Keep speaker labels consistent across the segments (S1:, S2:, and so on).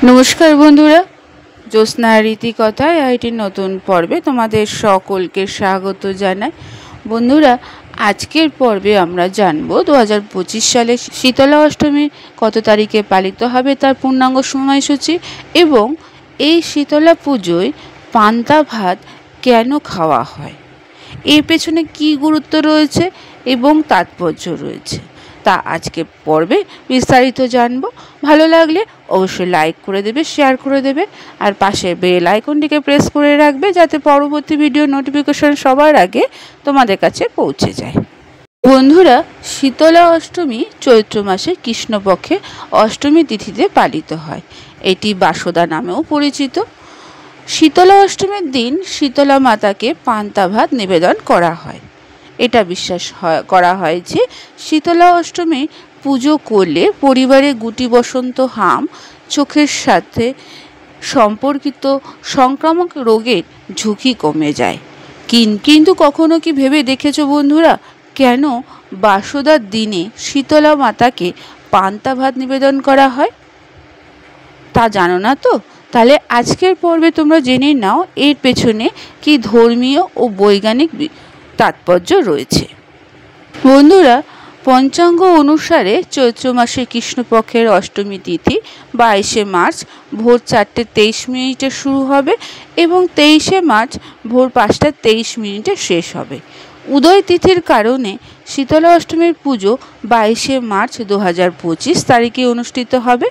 S1: নমস্কার বন্ধুরা, জ্যোৎস্না রীতিকথায় আইটির নতুন পর্বে তোমাদের সকলকে স্বাগত জানাই। বন্ধুরা, আজকের পর্বে আমরা জানব 2025 সালে শীতলা অষ্টমী কত তারিখে পালিত হবে তার পূর্ণাঙ্গ সময়সূচি এবং এই শীতলা পুজোয় পান্তা ভাত কেন খাওয়া হয়, এর পেছনে কী গুরুত্ব রয়েছে এবং তাৎপর্য রয়েছে তা আজকে পর্বে বিস্তারিত জানব। ভালো লাগলে অবশ্যই লাইক করে দেবে, শেয়ার করে দেবে আর পাশের বেল আইকনটিকে প্রেস করে রাখবে যাতে পরবর্তী ভিডিও নোটিফিকেশন সবার আগে তোমাদের কাছে পৌঁছে যায়। বন্ধুরা, শীতলা অষ্টমী চৈত্র মাসে কৃষ্ণপক্ষে অষ্টমী তিথিতে পালিত হয়। এটি বাসদা নামেও পরিচিত। শীতলা অষ্টমীর দিন শীতলা মাতাকে পান্তা ভাত নিবেদন করা হয়। এটা বিশ্বাস করা হয় যে শীতলা অষ্টমী পুজো করলে পরিবারে গুটি বসন্ত, হাম, চোখের সাথে সম্পর্কিত সংক্রামক রোগের ঝুঁকি কমে যায়। কিন্তু কখনো কি ভেবে দেখেছো বন্ধুরা, কেন বাসদার দিনে শীতলা মাতাকে পান্তা ভাত নিবেদন করা হয়? তা জানো না তো? তাহলে আজকের পর্বে তোমরা জেনে নাও এর পেছনে কি ধর্মীয় ও বৈজ্ঞানিক তাৎপর্য রয়েছে। বন্ধুরা, পঞ্চাঙ্গ অনুসারে চৈত্র মাসে কৃষ্ণপক্ষের অষ্টমী তিথি 22শে মার্চ ভোর 4:23 শুরু হবে এবং 23শে মার্চ ভোর 5:23 শেষ হবে। উদয় তিথির কারণে শীতলা অষ্টমীর পুজো 22শে মার্চ 2025 তারিখে অনুষ্ঠিত হবে।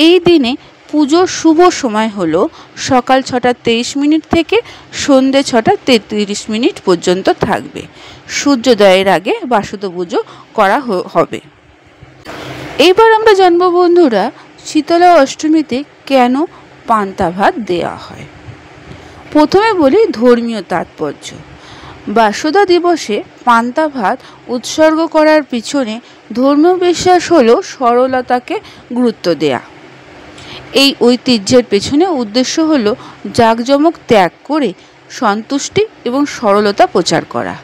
S1: এই দিনে পুজোর শুভ সময় হলো সকাল 6:23 থেকে সন্ধ্যে 6:33 পর্যন্ত থাকবে। সূর্যোদয়ের আগে বাসদ পুজো করা হবে। এইবার আমরা জানবো বন্ধুরা, শীতলা অষ্টমীতে কেন পান্তা ভাত দেওয়া হয়। প্রথমে বলি ধর্মীয় তাৎপর্য। বাসদা দিবসে পান্তা ভাত উৎসর্গ করার পিছনে ধর্মীয় বিশ্বাস হলো সরলতাকে গুরুত্ব দেয়া। এই ঐতিহ্যের পেছনে উদ্দেশ্য হলো জাঁকজমক ত্যাগ করে সন্তুষ্টি এবং সরলতা প্রচার করা।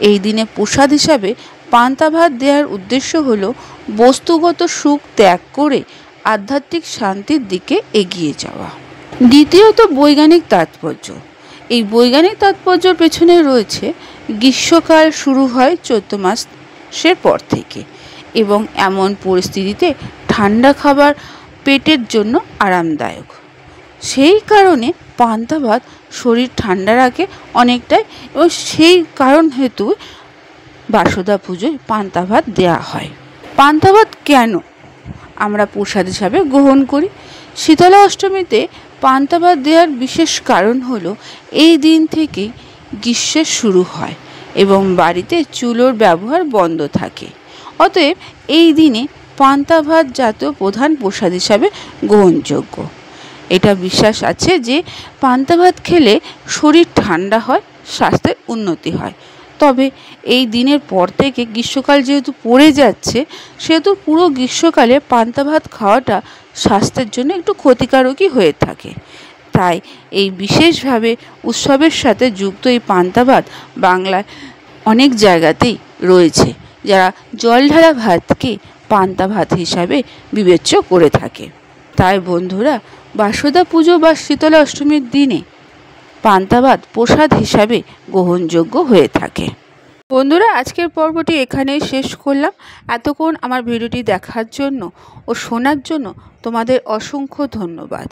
S1: এই দিনে প্রসাদ হিসাবে পান্তা ভাত দেওয়ার উদ্দেশ্য হলো বস্তুগত সুখ ত্যাগ করে আধ্যাত্মিক শান্তির দিকে এগিয়ে যাওয়া। দ্বিতীয়ত বৈজ্ঞানিক তাৎপর্য। এই বৈজ্ঞানিক তাৎপর্যের পেছনে রয়েছে গ্রীষ্মকাল শুরু হয় চৈত্র মাসের পর থেকে এবং এমন পরিস্থিতিতে ঠান্ডা খাবার পেটের জন্য আরামদায়ক। সেই কারণে পান্তা ভাত শরীর ঠান্ডা রাখে অনেকটাই এবং সেই কারণ হেতু বাসদা পুজোয় পান্তা ভাত দেওয়া হয়। পান্তা ভাত কেন আমরা প্রসাদ হিসাবে গ্রহণ করি? শীতলা অষ্টমীতে পান্তা ভাত দেওয়ার বিশেষ কারণ হলো এই দিন থেকেই গ্রীষ্মের শুরু হয় এবং বাড়িতে চুলোর ব্যবহার বন্ধ থাকে। অতএব এই দিনে পান্তা ভাত জাতীয় প্রধান প্রসাদ হিসাবে গ্রহণযোগ্য। এটা বিশ্বাস আছে যে পান্তা ভাত খেলে শরীর ঠান্ডা হয়, স্বাস্থ্যের উন্নতি হয়। তবে এই দিনের পর থেকে গ্রীষ্মকাল যেহেতু পড়ে যাচ্ছে, সেহেতু পুরো গ্রীষ্মকালে পান্তা ভাত খাওয়াটা স্বাস্থ্যের জন্য একটু ক্ষতিকারকই হয়ে থাকে। তাই এই বিশেষভাবে উৎসবের সাথে যুক্ত এই পান্তা ভাত বাংলায় অনেক জায়গাতেই রয়েছে, যারা জলঢালা ভাতকে পান্তা ভাত হিসাবে বিবেচ্য করে থাকে। তাই বন্ধুরা, বাসদা পুজো বা শীতলা অষ্টমীর দিনে পান্তা ভাত প্রসাদ হিসাবে গ্রহণযোগ্য হয়ে থাকে। বন্ধুরা, আজকের পর্বটি এখানেই শেষ করলাম। এতক্ষণ আমার ভিডিওটি দেখার জন্য ও শোনার জন্য তোমাদের অসংখ্য ধন্যবাদ।